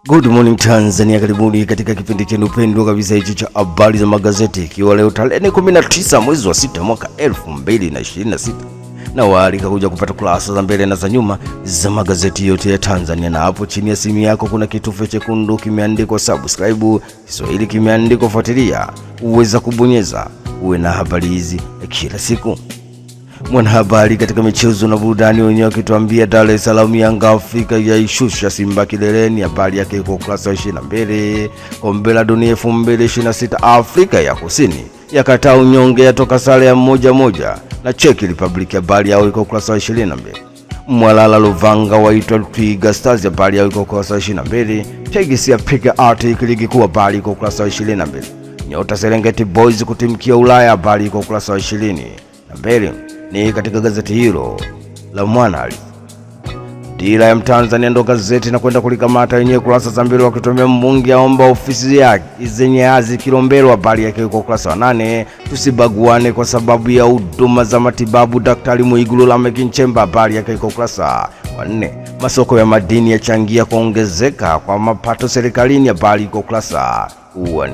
Good morning Tanzania, karibuni katika kipindi chenu pendwa kabisa hicho cha habari za magazeti, ikiwa leo tarehe 19 mwezi wa 6 mwaka 2026. Na waalika kuja kupata kurasa za mbele na za nyuma za magazeti yote ya Tanzania. Na hapo chini ya simu yako kuna kitufe chekundu kimeandikwa subscribe, Kiswahili kimeandikwa fuatilia, uweza kubonyeza uwe na habari hizi kila siku. Mwanahabari katika michezo na burudani wenyewe akituambia Dar es Salaam Yanga Afrika yaishusha Simba kileleni, habari yake kwa ukurasa wa 22. Kombe la Dunia 2026 Afrika ya Kusini yakataa unyonge, yatoka sare ya 1-1 na Czech Republic, habari yao iko ukurasa wa 22. Mwalala Luvanga waitwa Twiga Stars, habari yao iko ukurasa wa 22. Tegesi ya piga Arctic ligi kuu, habari iko ukurasa wa 22. Nyota Serengeti Boys kutimkia Ulaya, habari iko ukurasa wa 22. Ni katika gazeti hilo la Mwanahalisi. Dira ya Mtanzania ndo gazeti na kwenda kulikamata yenyewe kurasa za mbele, wakitumia mbunge aomba ofisi yake zenye azi Kilombero, habari yake kwa ukurasa wa 8. Tusibaguane kwa sababu ya huduma za matibabu, Daktari Mwigulu Lameck Nchemba, habari yake kwa ukurasa wa 4. Masoko ya madini yachangia kuongezeka kwa mapato serikalini, habari kwa ukurasa wa 4.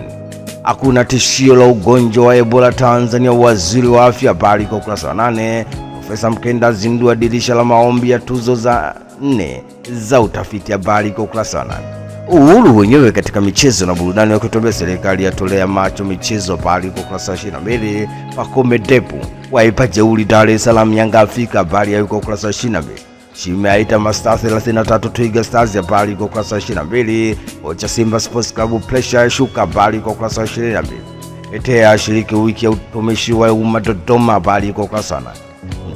Hakuna tishio la ugonjwa wa Ebola Tanzania, waziri wa afya, habari kwa ukurasa wa 8. Profesa Mkenda zindua dirisha la maombi ya tuzo za 4 za utafiti, habari kwa ukurasa wa 8. Uhuru wenyewe katika michezo na burudani wakituambia serikali yatolea macho michezo, habari kwa ukurasa wa 22. Pakome Depu waipa jeuri Dar es Salaam Yanga Afrika, habari kwa ukurasa wa 22. Shime aita Mastaa 33 Twiga Stars, habari kwa ukurasa wa 22. Kocha Simba Sports Club pressure shuka, habari kwa ukurasa wa 22. Etea ashiriki wiki ya utumishi wa umma Dodoma, habari kwa ukurasa wa 8.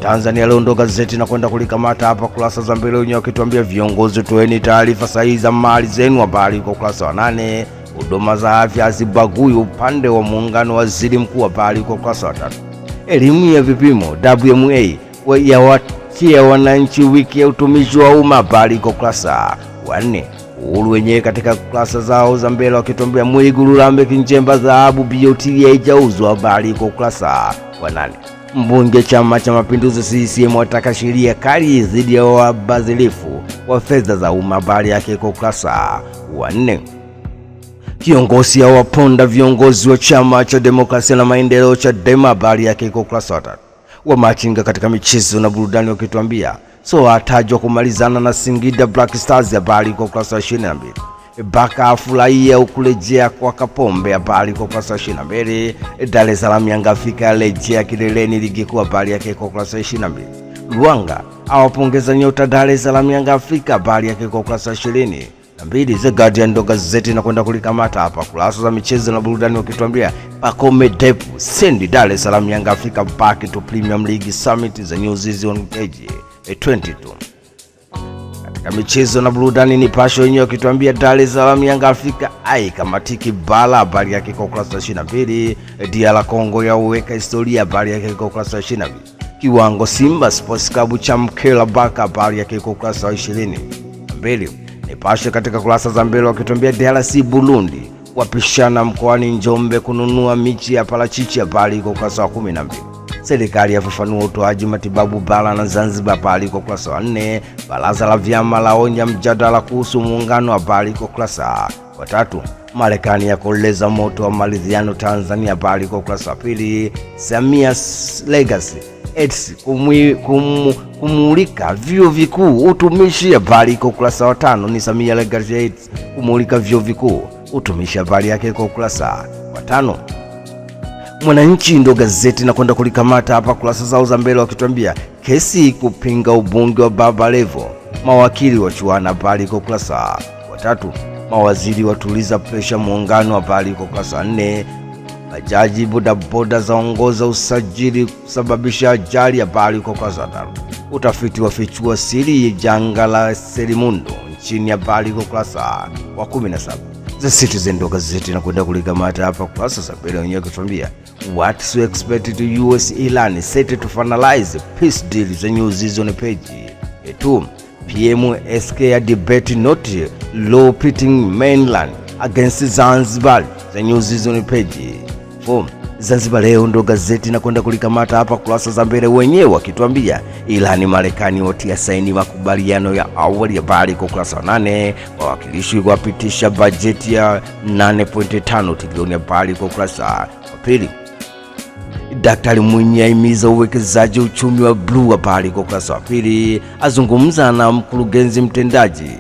Tanzania leo ndo gazeti na kwenda kulikamata hapa kurasa za mbele wenyewe wakituambia viongozi toeni taarifa sahihi za mali zenu, habari kwa ukurasa wa 8. Huduma za afya hazibagui upande wa muungano, waziri mkuu, habari kwa ukurasa wa 3. Elimu ya vipimo WMA yawatia wananchi wiki ya utumishi wa umma, habari kwa ukurasa wa 4. Uhuru wenyewe katika kurasa zao za mbele wakituambia Mwigulu Lameck Nchemba dhahabu BOT haijauzwa, habari kwa ukurasa wa 8. Mbunge Chama cha Mapinduzi CCM wataka sheria kali dhidi ya wabadhirifu wa fedha za umma, habari yake kwa ukurasa wa 4. Kiongozi ya waponda viongozi wa Chama cha Demokrasia na Maendeleo Chadema, habari yake kwa ukurasa wa 3. Wamachinga katika michezo na burudani wakituambia atajwa kumalizana na Singida Black Stars, habari kwa ukurasa wa 22. Baka afurahia ukurejea kwa Kapombe, habari kwa ukurasa wa 22. Dar es Salaam Yanga Afrika rejea kileleni ligi kuu, habari yake kwa ukurasa wa 22. Luanga awapongeza nyota Dar es Salaam Yanga Afrika, habari yake kwa ukurasa wa 22. The Guardian ndo gazeti na kwenda kulikamata hapa kurasa za michezo na burudani wakituambia Pakome Depu sendi Dar es Salaam Yanga Afrika back to Premium League Summit za New Season page 22. Katika michezo na burudani Nipashe wenyewe wakituambia Dar es Salaam Yanga Afrika kamatiki bala, habari yake kwa ukurasa wa 22. DR Congo ya uweka historia, habari yake kwa ukurasa wa 22. Kiwango Simba Sports Club cha Mkela Baka, habari yake kwa ukurasa wa 22. Nipashe katika kurasa za mbele wakituambia DRC Burundi wapishana mkoani Njombe kununua michi ya parachichi, habari kwa ukurasa wa 12. Serikali yafafanua utoaji matibabu bara na Zanzibar, habari kwa ukurasa wa 4. Baraza la vyama laonya mjadala kuhusu muungano, habari kwa ukurasa wa 3. Marekani yakoleza moto wa maridhiano Tanzania, habari kwa ukurasa wa 2. Samia Legacy AIDS kumulika vyuo vikuu utumishi, habari kwa ukurasa wa 5. Ni Samia Legacy AIDS kumulika vyuo vikuu utumishi, habari yake kwa ukurasa wa 5. Mwananchi ndo gazeti na kwenda kulikamata hapa kurasa zao za mbele wakituambia kesi kupinga ubunge wa Baba Levo, mawakili wachuana, habari kwa ukurasa wa 3. Mawaziri watuliza pressure muungano, habari kwa ukurasa wa 4. Bajaji bodaboda zaongoza usajili kusababisha ajali, habari kwa ukurasa wa 5. Utafiti wafichua siri janga la Selimundu nchini, habari kwa ukurasa wa 17. The Citizen ndo gazeti na kwenda kulikamata hapa kurasa za mbele wenyewe kutuambia what to expect to US Iran set to finalize peace deal the New Season page 2. PM SK debate not law pitting mainland against Zanzibar the New Season page 4. Zanzibar Leo ndo gazeti na kwenda kulikamata hapa kurasa za mbele, wenyewe wakituambia ilani Marekani watia saini makubaliano ya awali. Habari kwa ukurasa wa 8. Wawakilishi wapitisha bajeti ya 8.5 trilioni. Habari kwa ukurasa wa pili. Daktari Mwinyi ahimiza uwekezaji uchumi wa blue. Habari kwa ukurasa wa pili. Azungumza na mkurugenzi mtendaji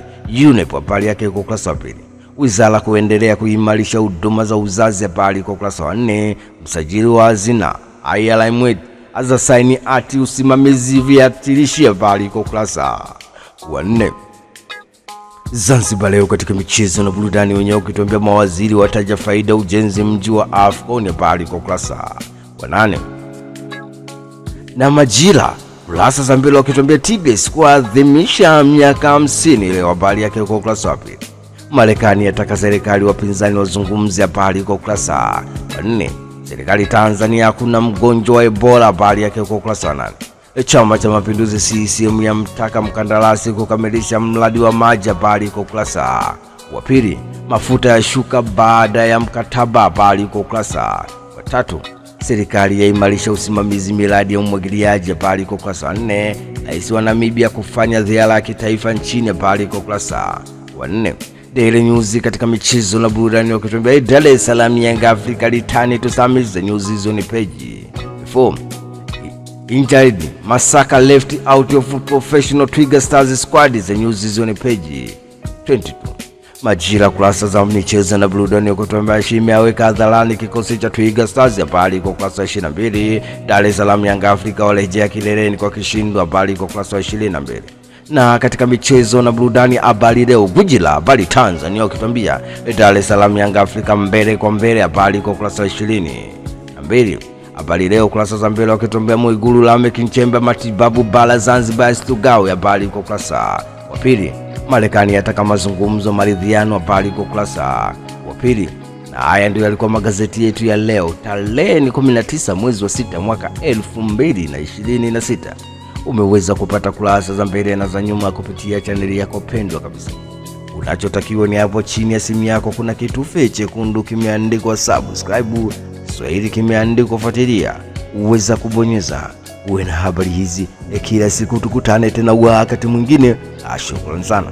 UNEP. Habari yake kwa ukurasa wa pili. Wizara kuendelea kuimarisha huduma za uzazi. Habari kwa ukurasa wa 4. Msajili wa hazina IRM aza saini ati usimamizi viatilishi. Habari kwa ukurasa wa 4. Zanzibar Leo katika michezo na burudani, wenyewe ukituambia mawaziri wataja faida ujenzi mji wa AFCON. Habari kwa ukurasa wa 8. Na Majira kurasa za mbele wakituambia TBS kuadhimisha miaka 50 leo. Habari yake kwa ukurasa wa 2. Marekani yataka serikali wapinzani wazungumze. Habari kwa ukurasa wa 4. Serikali Tanzania hakuna mgonjwa wa Ebola. Habari yake kwa ukurasa wa 8. Chama cha Mapinduzi CCM yamtaka mkandarasi kukamilisha mradi wa maji. Habari kwa ukurasa wa 2. Mafuta ya shuka baada ya mkataba. Habari kwa ukurasa wa 3. Serikali yaimarisha usimamizi miradi ya umwagiliaji. Habari kwa ukurasa wa 4. Rais wa Namibia kufanya ziara ya kitaifa nchini. Habari kwa ukurasa wa 4. Daily News katika michezo na burudani wakituambia Dar es Salaam Young Africa return to summit. The news is on page 4. Injured Masaka left out of professional Twiga Stars squad. The news is on page 22. Majira kurasa za michezo na burudani wakituambia Shime aweka hadharani kikosi cha Twiga Stars. Habari kwa ukurasa 22. Dar es Salaam Young Africa warejea kileleni kwa kishindo. Habari kwa ukurasa 22. Na katika michezo na burudani Habari Leo gwiji la habari Tanzania wakituambia Dar es Salaam Young Africa mbele kwa mbele. Habari kwa ukurasa 22. Habari Leo kurasa za mbele wakituambia Mwigulu Lameck Nchemba matibabu bala Zanzibar Stugawe. Habari kwa ukurasa wa 2. Marekani yataka mazungumzo maridhiano. Habari kwa ukurasa wa 2. Na haya ndio yalikuwa magazeti yetu ya leo tarehe 19 mwezi wa 6 mwaka 2026. Umeweza kupata kurasa za mbele na za nyuma kupitia chaneli yako pendwa kabisa. Unachotakiwa ni hapo chini ya simu yako kuna kitufe chekundu kimeandikwa subscribe, Swahili kimeandikwa fuatilia, uweza kubonyeza uwe na habari hizi kila siku. Tukutane tena wakati mwingine. Shukrani sana.